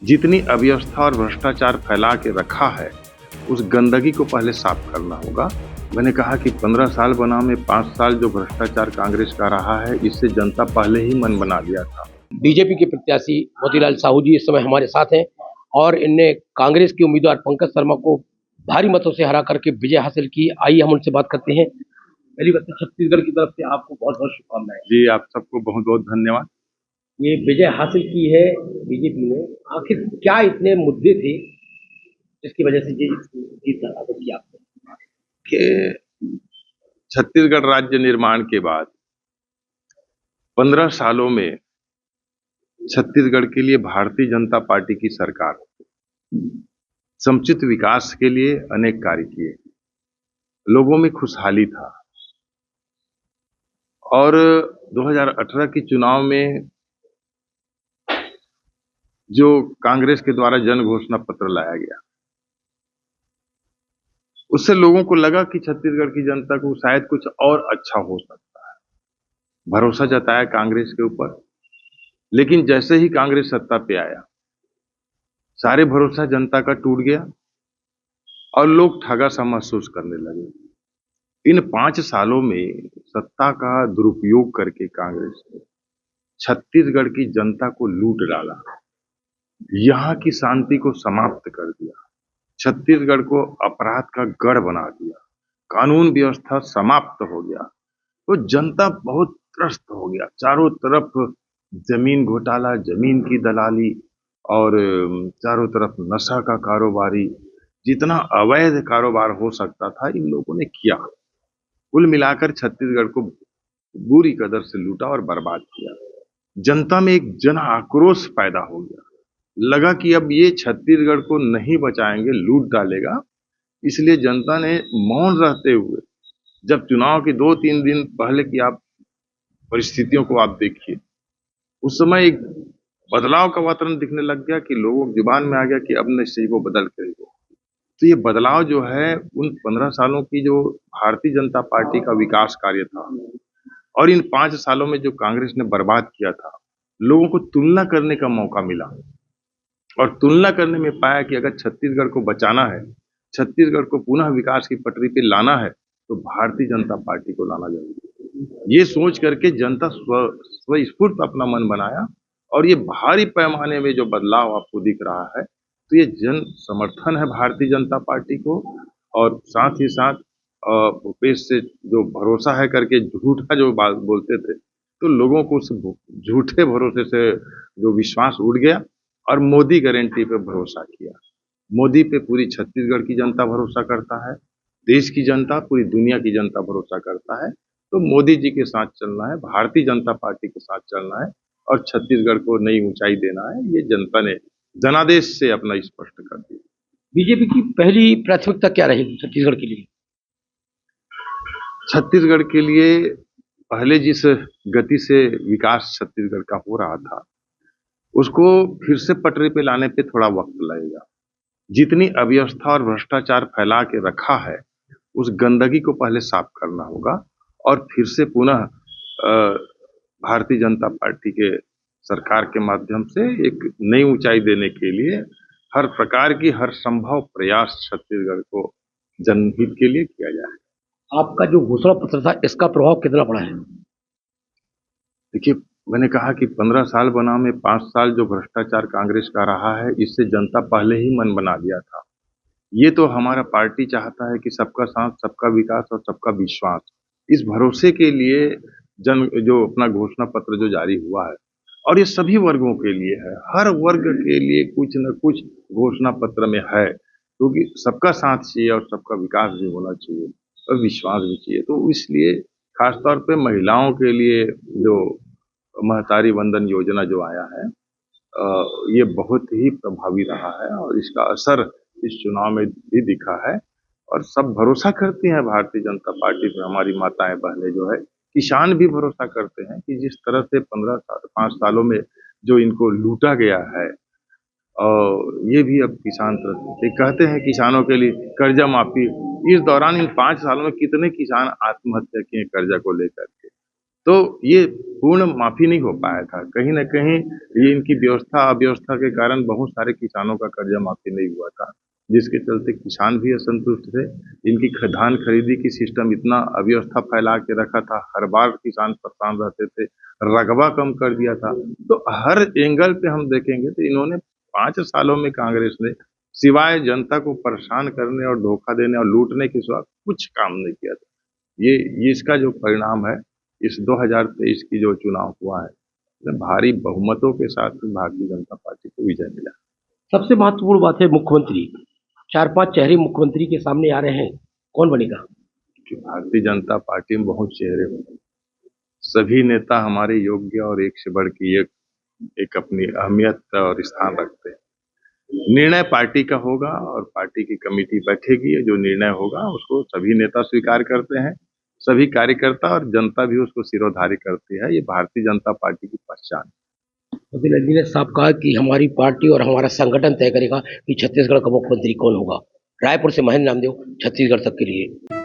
जितनी अव्यवस्था और भ्रष्टाचार फैला के रखा है, उस गंदगी को पहले साफ करना होगा। मैंने कहा कि 15 साल बनाम 5 साल जो भ्रष्टाचार कांग्रेस का रहा है, इससे जनता पहले ही मन बना लिया था। बीजेपी के प्रत्याशी मोतीलाल साहू जी इस समय हमारे साथ हैं और इनने कांग्रेस के उम्मीदवार पंकज शर्मा को भारी मतों से हरा करके विजय हासिल की। आइए हम उनसे बात करते हैं। पहली बात तो छत्तीसगढ़ की तरफ से आपको बहुत बहुत शुभकामनाएं। जी, आप सबको बहुत बहुत धन्यवाद। ये विजय हासिल की है बीजेपी ने, आखिर क्या इतने मुद्दे थे जिसकी वजह से ये जीत हासिल की आपने? कि छत्तीसगढ़ राज्य निर्माण के बाद 15 सालों में छत्तीसगढ़ के लिए भारतीय जनता पार्टी की सरकार समुचित विकास के लिए अनेक कार्य किए, लोगों में खुशहाली था और 2018 के चुनाव में जो कांग्रेस के द्वारा जन घोषणा पत्र लाया गया, उससे लोगों को लगा कि छत्तीसगढ़ की जनता को शायद कुछ और अच्छा हो सकता है। भरोसा जताया कांग्रेस के ऊपर, लेकिन जैसे ही कांग्रेस सत्ता पे आया, सारे भरोसा जनता का टूट गया और लोग ठगा सा महसूस करने लगे। इन 5 सालों में सत्ता का दुरुपयोग करके कांग्रेस ने छत्तीसगढ़ की जनता को लूट डाला, यहाँ की शांति को समाप्त कर दिया, छत्तीसगढ़ को अपराध का गढ़ बना दिया, कानून व्यवस्था समाप्त हो गया। तो जनता बहुत त्रस्त हो गया। चारों तरफ जमीन घोटाला, जमीन की दलाली और चारों तरफ नशा का कारोबारी, जितना अवैध कारोबार हो सकता था इन लोगों ने किया। कुल मिलाकर छत्तीसगढ़ को बुरी कदर से लूटा और बर्बाद किया। जनता में एक जन आक्रोश पैदा हो गया, लगा कि अब ये छत्तीसगढ़ को नहीं बचाएंगे, लूट डालेगा। इसलिए जनता ने मौन रहते हुए, जब चुनाव के 2-3 दिन पहले की आप परिस्थितियों को आप देखिए, उस समय एक बदलाव का वातावरण दिखने लग गया कि लोगों की जुबान में आ गया कि अब निश्चय वो बदल के रहेगा। तो ये बदलाव जो है उन 15 सालों की जो भारतीय जनता पार्टी का विकास कार्य था और इन 5 सालों में जो कांग्रेस ने बर्बाद किया था, लोगों को तुलना करने का मौका मिला और तुलना करने में पाया कि अगर छत्तीसगढ़ को बचाना है, छत्तीसगढ़ को पुनः विकास की पटरी पे लाना है, तो भारतीय जनता पार्टी को लाना जरूरी है। ये सोच करके जनता स्वस्फूर्त अपना मन बनाया और ये भारी पैमाने में जो बदलाव आपको दिख रहा है, तो ये जन समर्थन है भारतीय जनता पार्टी को और साथ ही साथ भूपेश से जो भरोसा है करके झूठा जो बात बोलते थे, तो लोगों को उस झूठे भरोसे से जो विश्वास उड़ गया और मोदी गारंटी पे भरोसा किया। मोदी पे पूरी छत्तीसगढ़ की जनता भरोसा करता है, देश की जनता, पूरी दुनिया की जनता भरोसा करता है। तो मोदी जी के साथ चलना है, भारतीय जनता पार्टी के साथ चलना है और छत्तीसगढ़ को नई ऊंचाई देना है। ये जनता ने जनादेश से अपना स्पष्ट कर दिया। बीजेपी की पहली प्राथमिकता क्या रहेगी छत्तीसगढ़ के लिए? छत्तीसगढ़ के लिए पहले जिस गति से विकास छत्तीसगढ़ का हो रहा था, उसको फिर से पटरी पे लाने पे थोड़ा वक्त लगेगा। जितनी अव्यवस्था और भ्रष्टाचार फैला के रखा है, उस गंदगी को पहले साफ करना होगा और फिर से पुनः भारतीय जनता पार्टी के सरकार के माध्यम से एक नई ऊंचाई देने के लिए हर प्रकार की हर संभव प्रयास छत्तीसगढ़ को जनहित के लिए किया जाए। आपका जो घोषणा पत्र था इसका प्रभाव कितना पड़ा है? देखिए, मैंने कहा कि 15 साल बनाम 5 साल जो भ्रष्टाचार कांग्रेस का रहा है, इससे जनता पहले ही मन बना लिया था। ये तो हमारा पार्टी चाहता है कि सबका साथ, सबका विकास और सबका विश्वास। इस भरोसे के लिए जन जो अपना घोषणा पत्र जो जारी हुआ है और ये सभी वर्गों के लिए है, हर वर्ग के लिए कुछ न कुछ घोषणा पत्र में है, क्योंकि सबका साथ चाहिए और सबका विकास भी होना चाहिए और विश्वास भी चाहिए। तो इसलिए खासतौर पे महिलाओं के लिए जो महतारी वंदन योजना जो आया है, ये बहुत ही प्रभावी रहा है और इसका असर इस चुनाव में भी दिखा है और सब भरोसा करती हैं भारतीय जनता पार्टी पे। हमारी माताएं बहनें जो है, किसान भी भरोसा करते हैं कि जिस तरह से 5 सालों में जो इनको लूटा गया है और ये भी अब किसान ये कहते हैं किसानों के लिए कर्जा माफी। इस दौरान इन 5 सालों में कितने किसान आत्महत्या किए कर्जा को लेकर के। तो ये पूर्ण माफी नहीं हो पाया था। कहीं न कहीं ये इनकी अव्यवस्था के कारण बहुत सारे किसानों का कर्जा माफी नहीं हुआ था, जिसके चलते किसान भी असंतुष्ट थे। इनकी धान खरीदी की सिस्टम इतना अव्यवस्था फैला के रखा था, हर बार किसान परेशान रहते थे, रकबा कम कर दिया था। तो हर एंगल पे हम देखेंगे तो इन्होंने 5 सालों में कांग्रेस ने सिवाय जनता को परेशान करने और धोखा देने और लूटने के सिवा कुछ काम नहीं किया था। ये इसका जो परिणाम है, इस 2023 की जो चुनाव हुआ है, इसमें भारी बहुमतों के साथ भारतीय जनता पार्टी को विजय मिला। सबसे महत्वपूर्ण बात है मुख्यमंत्री, 4-5 चेहरे मुख्यमंत्री के सामने आ रहे हैं, कौन बनेगा? कि भारतीय जनता पार्टी में बहुत चेहरे होंगे, सभी नेता हमारे योग्य और एक से बढ़ के एक अपनी अहमियत और स्थान रखते हैं। निर्णय पार्टी का होगा और पार्टी की कमेटी बैठेगी, जो निर्णय होगा उसको सभी नेता स्वीकार करते हैं, सभी कार्यकर्ता और जनता भी उसको सिरोधार्य करती है। ये भारतीय जनता पार्टी की पहचान है। मोतीलाल जी ने साफ कहा कि हमारी पार्टी और हमारा संगठन तय करेगा कि छत्तीसगढ़ का मुख्यमंत्री कौन होगा। रायपुर से महेंद्र नामदेव, छत्तीसगढ़ तक के लिए।